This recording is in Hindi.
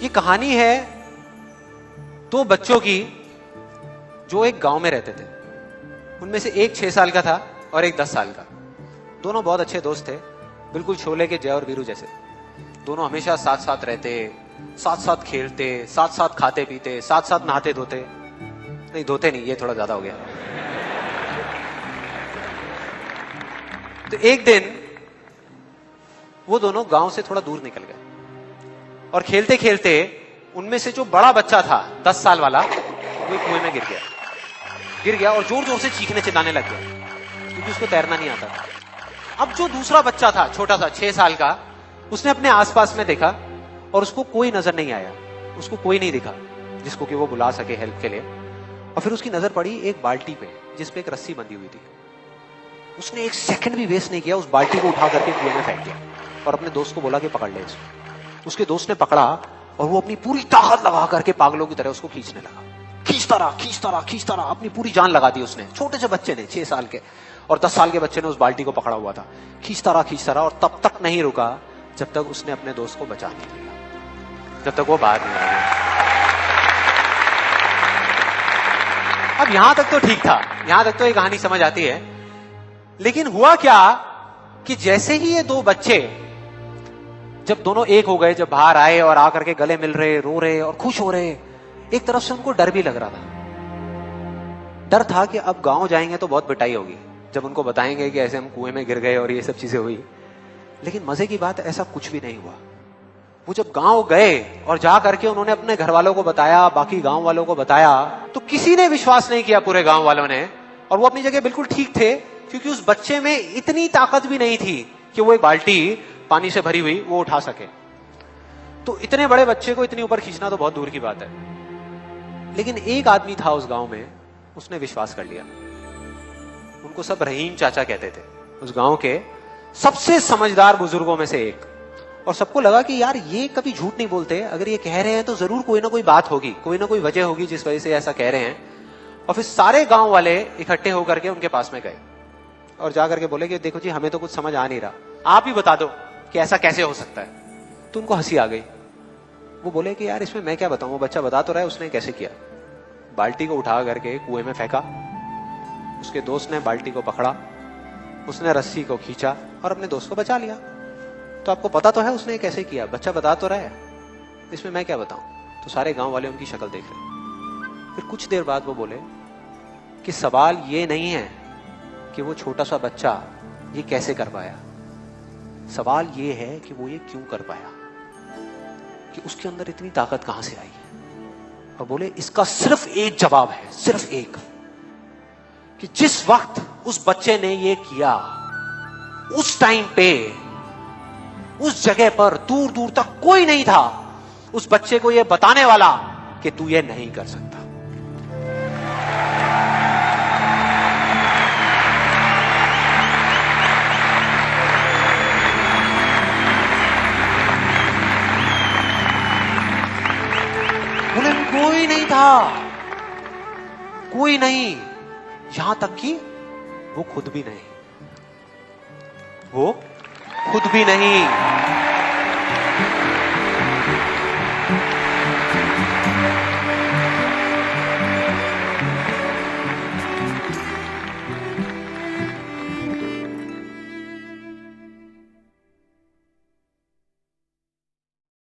ये कहानी है दो बच्चों की जो एक गांव में रहते थे। उनमें से एक 6 साल का था और एक 10 साल का। दोनों बहुत अच्छे दोस्त थे, बिल्कुल शोले के जय और वीरू जैसे। दोनों हमेशा साथ साथ रहते, साथ साथ खेलते, साथ साथ खाते पीते, साथ साथ नहाते धोते। नहीं धोते नहीं, ये थोड़ा ज्यादा हो गया। तो एक दिन वो दोनों गांव से थोड़ा दूर निकल गए और खेलते खेलते उनमें से जो बड़ा बच्चा था 10 साल वाला, वो कुएं में गिर गया और जोर जोर से चीखने चिल्लाने लग गया क्योंकि उसको तैरना नहीं आता था। अब जो दूसरा बच्चा था छोटा सा 6 साल का, उसने अपने आसपास में देखा और उसको कोई नजर नहीं आया, उसको कोई नहीं दिखा जिसको कि वो बुला सके हेल्प के लिए। और फिर उसकी नजर पड़ी एक बाल्टी पे जिसपे एक रस्सी बंधी हुई थी। उसने एक सेकंड भी वेस्ट नहीं किया, उस बाल्टी को उठा करके कुएं में फेंक दिया और अपने दोस्त को बोला कि पकड़ ले इसको। उसके दोस्त ने पकड़ा और वो अपनी पूरी ताकत लगा करके पागलों की तरह उसको खींचने लगा। खींचता रहा, अपनी पूरी जान लगा दी उसने। छोटे से बच्चे ने, 6 साल के और 10 साल के बच्चे ने उस बाल्टी को पकड़ा हुआ था। खींचता रहा और तब तक नहीं रुका जब तक उसने अपने दोस्त को बचा नहीं लिया, जब तक वो बाहर नहीं आ गया। अब यहां तक तो ठीक था, यहां तक तो ये कहानी समझ आती है। लेकिन हुआ क्या कि जैसे ही ये दो बच्चे जब दोनों एक हो गए, जब बाहर आए और आकर के गले मिल रहे, रो रहे और खुश हो रहे, एक तरफ से उनको डर भी लग रहा था। डर था कि अब गांव जाएंगे तो बहुत पिटाई होगी जब उनको बताएंगे कि ऐसे हम कुएं में गिर गए और ये सब चीजें हुई। लेकिन मजे की बात, ऐसा कुछ भी नहीं हुआ। वो जब गांव गए और जा करके उन्होंने अपने घर वालों को बताया, बाकी गांव वालों को बताया, तो किसी ने विश्वास नहीं किया, पूरे गांव वालों ने। और वो अपनी जगह बिल्कुल ठीक थे क्योंकि उस बच्चे में इतनी ताकत भी नहीं थी कि वो एक बाल्टी पानी से भरी हुई वो उठा सके। तो इतने बड़े बच्चे को इतनी ऊपर खींचना तो बहुत दूर की बात है। लेकिन एक आदमी था उस गांव में, उसने विश्वास कर लिया। उनको सब रहीम चाचा कहते थे, उस गांव के सबसे समझदार बुजुर्गों में से एक। और सबको लगा कि यार ये कभी झूठ नहीं बोलते, अगर ये कह रहे हैं तो जरूर कोई ना कोई बात होगी, कोई ना कोई वजह होगी जिस वजह से ऐसा कह रहे हैं। और फिर सारे गांव वाले इकट्ठे होकर के उनके पास में गए और जाकर के बोले कि देखो जी, हमें तो कुछ समझ आ नहीं रहा, आप ही बता दो कि ऐसा कैसे हो सकता है। तो उनको हंसी आ गई। वो बोले कि यार इसमें मैं क्या बताऊं, वो बच्चा बता तो रहा है उसने कैसे किया। बाल्टी को उठा करके कुएं में फेंका, उसके दोस्त ने बाल्टी को पकड़ा, उसने रस्सी को खींचा और अपने दोस्त को बचा लिया। तो आपको पता तो है उसने कैसे किया, बच्चा बता तो रहा है, इसमें मैं क्या बताऊं। तो सारे गांव वाले उनकी शक्ल देख रहे। फिर कुछ देर बाद वो बोले कि सवाल ये नहीं है कि वो छोटा सा बच्चा ये कैसे कर पाया, सवाल ये है कि वो ये क्यों कर पाया, कि उसके अंदर इतनी ताकत कहां से आई। और बोले इसका सिर्फ एक जवाब है, सिर्फ एक, कि जिस वक्त उस बच्चे ने ये किया, उस टाइम पे उस जगह पर दूर दूर तक कोई नहीं था उस बच्चे को ये बताने वाला कि तू ये नहीं कर सकता। बोले कोई नहीं था, कोई नहीं, यहां तक कि वो खुद भी नहीं, वो खुद भी नहीं।